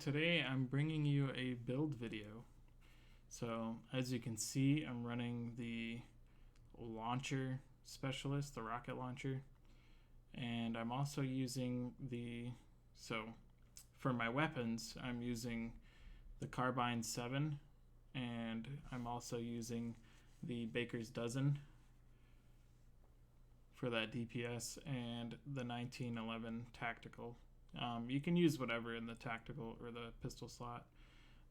today I'm bringing you a build video. So as you can see, I'm running the launcher specialist, the rocket launcher, and I'm also using for my weapons, I'm using the carbine 7, and I'm also using the baker's dozen for that DPS, and the 1911 tactical. You can use whatever in the tactical or the pistol slot,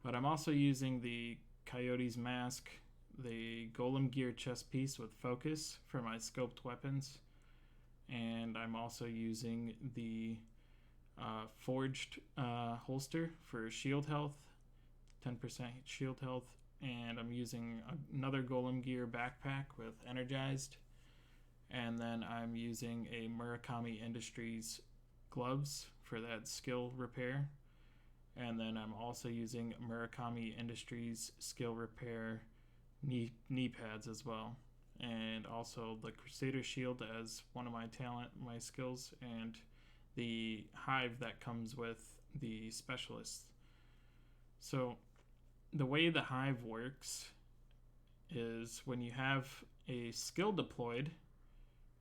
but I'm also using the Coyote's mask, the golem gear chest piece with focus for my scoped weapons, and I'm also using the forged holster for shield health, 10% shield health, and I'm using another golem gear backpack with energized, and then I'm using a Murakami Industries gloves for that skill repair, and then I'm also using Murakami Industries skill repair knee pads as well, and also the Crusader shield as one of my skills, and the hive that comes with the specialist. So the way the hive works is when you have a skill deployed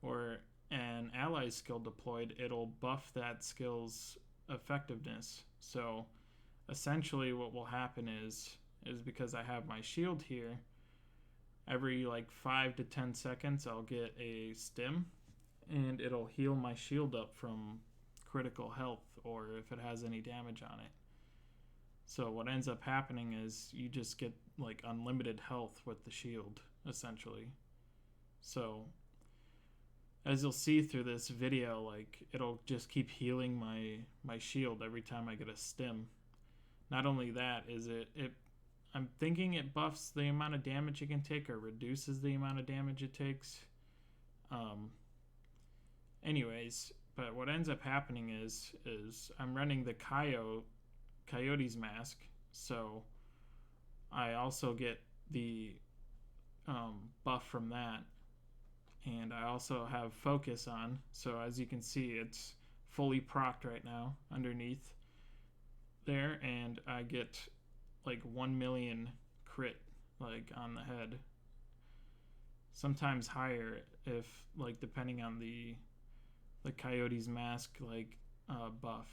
or an ally skill deployed, it'll buff that skill's effectiveness. So essentially what will happen is because I have my shield here, every 5 to 10 seconds I'll get a stim, and it'll heal my shield up from critical health or if it has any damage on it. So what ends up happening is you just get unlimited health with the shield, essentially. So as you'll see through this video, it'll just keep healing my shield every time I get a stim. Not only that, I'm thinking it buffs the amount of damage it can take or reduces the amount of damage it takes. Anyways, but what ends up happening is I'm running the Coyote's mask, so I also get the buff from that. And I also have focus on, so as you can see, it's fully procced right now underneath there, and I get 1 million crit on the head, sometimes higher if depending on the Coyote's mask buff.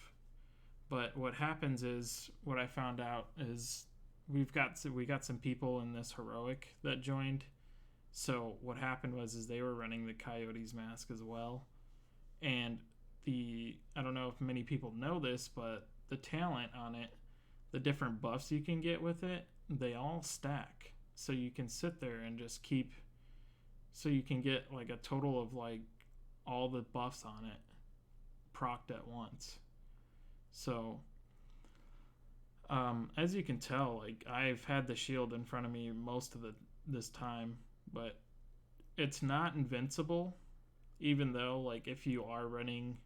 But what happens is, what I found out is we got some people in this heroic that joined. So what happened was they were running the Coyote's mask as well, and I don't know if many people know this, but the talent on it, the different buffs you can get with it, they all stack. So you can sit there and just so you can get a total of all the buffs on it procced at once. So as you can tell, I've had the shield in front of me most of this time, but it's not invincible, even though if you are running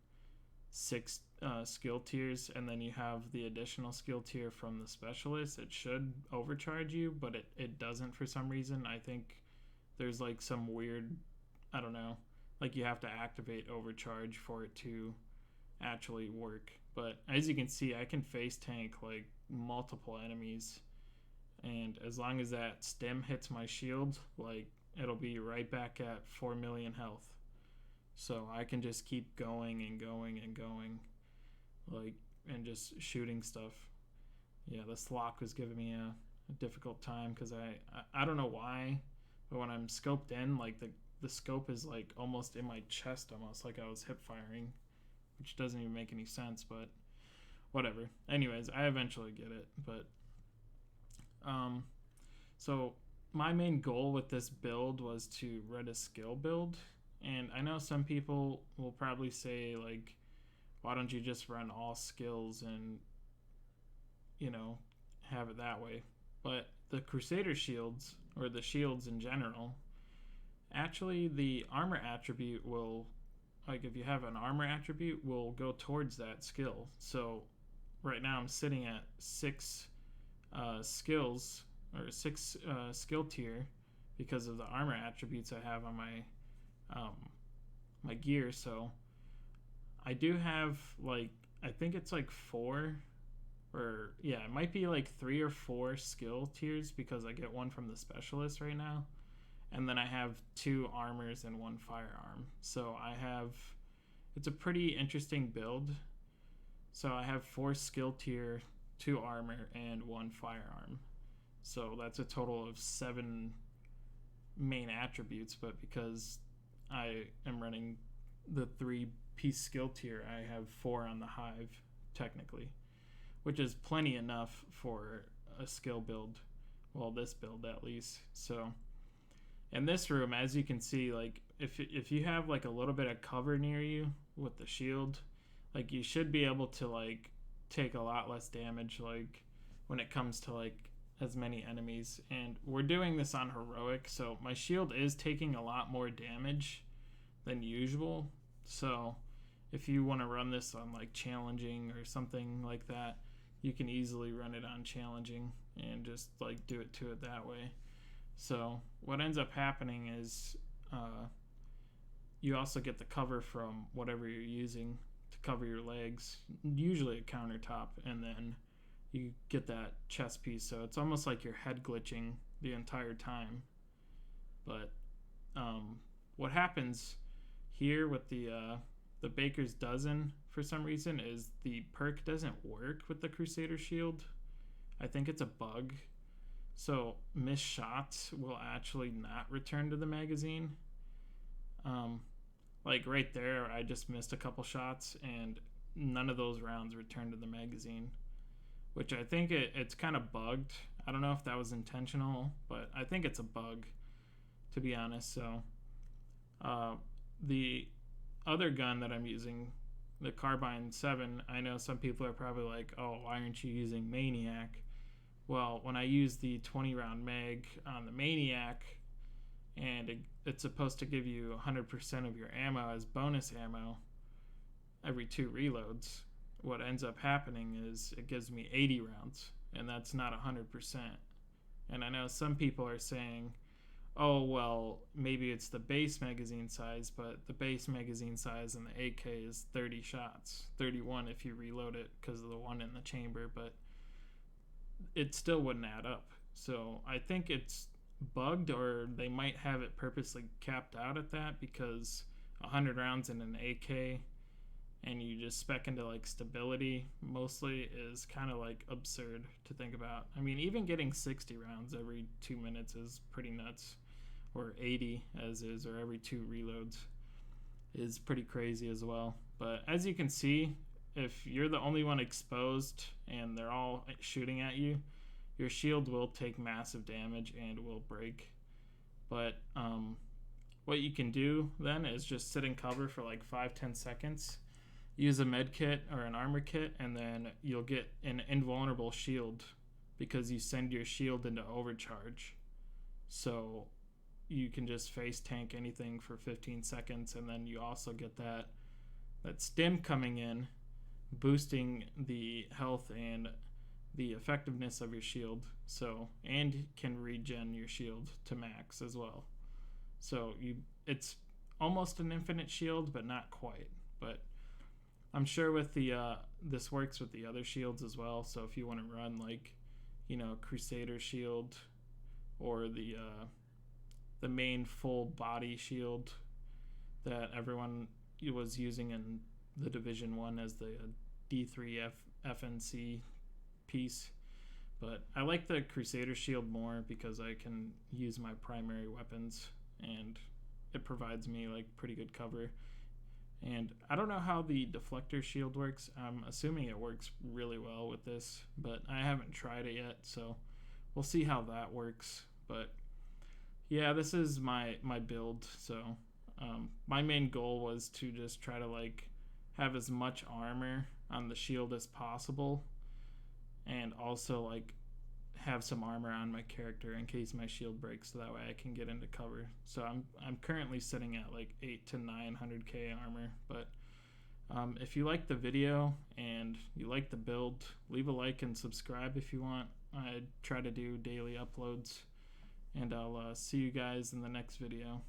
6 skill tiers and then you have the additional skill tier from the specialist, it should overcharge you, but it doesn't for some reason. I think there's some weird, I don't know, you have to activate overcharge for it to actually work. But as you can see, I can face tank multiple enemies, and as long as that stim hits my shield, it'll be right back at 4 million health. So I can just keep going and going and going, and just shooting stuff. Yeah, this lock was giving me a difficult time because I don't know why, but when I'm scoped in, the scope is almost in my chest, almost like I was hip firing, which doesn't even make any sense, but whatever. Anyways, I eventually get it, but so my main goal with this build was to run a skill build, and I know some people will probably say why don't you just run all skills and have it that way. But the Crusader shields, or the shields in general, actually the armor attribute will, if you have an armor attribute, will go towards that skill. So right now I'm sitting at 6 skills, or 6 skill tier, because of the armor attributes I have on my gear. So I do have I think it's 4 or yeah, it might be like 3 or 4 skill tiers because I get one from the specialist right now. And then I have 2 armors and 1 firearm. So it's a pretty interesting build. So I have 4 skill tier, 2 armor, and 1 firearm. So that's a total of 7 main attributes, but because I am running the 3-piece skill tier, I have 4 on the hive, technically, which is plenty enough for a skill build. Well, this build at least. So in this room, as you can see, like if you have like a little bit of cover near you with the shield, like you should be able to like take a lot less damage, like when it comes to like as many enemies. And we're doing this on heroic, so my shield is taking a lot more damage than usual. So if you want to run this on like challenging or something like that, you can easily run it on challenging and just like do it to it that way. So what ends up happening is you also get the cover from whatever you're using to cover your legs, usually a countertop, and then you get that chest piece. So it's almost like your head glitching the entire time. But what happens here with the Baker's Dozen for some reason is the perk doesn't work with the Crusader Shield. I think it's a bug. So missed shots will actually not return to the magazine. Like right there, I just missed a couple shots and none of those rounds returned to the magazine, which I think it's kind of bugged. I don't know if that was intentional, but I think it's a bug, to be honest. So the other gun that I'm using, the Carbine 7, I know some people are probably like, oh, why aren't you using Maniac? Well, when I use the 20 round mag on the Maniac, and it's supposed to give you 100% of your ammo as bonus ammo every 2 reloads, what ends up happening is it gives me 80 rounds, and that's not 100%. And I know some people are saying, oh, well, maybe it's the base magazine size, but the base magazine size in the AK is 30 shots, 31 if you reload it because of the one in the chamber, but it still wouldn't add up. So I think it's bugged, or they might have it purposely capped out at that, because 100 rounds in an AK and you just spec into like stability mostly is kind of like absurd to think about. I mean, even getting 60 rounds every 2 minutes is pretty nuts, or 80 as is, or every 2 reloads is pretty crazy as well. But as you can see, if you're the only one exposed and they're all shooting at you, your shield will take massive damage and will break. But what you can do then is just sit in cover for like 5-10 seconds, use a med kit or an armor kit, and then you'll get an invulnerable shield because you send your shield into overcharge. So you can just face tank anything for 15 seconds, and then you also get that stim coming in, boosting the health and the effectiveness of your shield. So, and can regen your shield to max as well. So it's almost an infinite shield, but not quite. But I'm sure with the this works with the other shields as well. So if you want to run like, Crusader shield, or the main full body shield that everyone was using in the Division 1 as the D3 FNC piece. But I like the Crusader shield more because I can use my primary weapons and it provides me like pretty good cover. And I don't know how the deflector shield works. I'm assuming it works really well with this, but I haven't tried it yet, so we'll see how that works. But yeah, this is my build. So my main goal was to just try to like have as much armor on the shield as possible, and also like have some armor on my character in case my shield breaks, so that way I can get into cover. So I'm currently sitting at like 800 to 900k armor. But if you like the video and you like the build, leave a like and subscribe if you want. I try to do daily uploads, and I'll see you guys in the next video.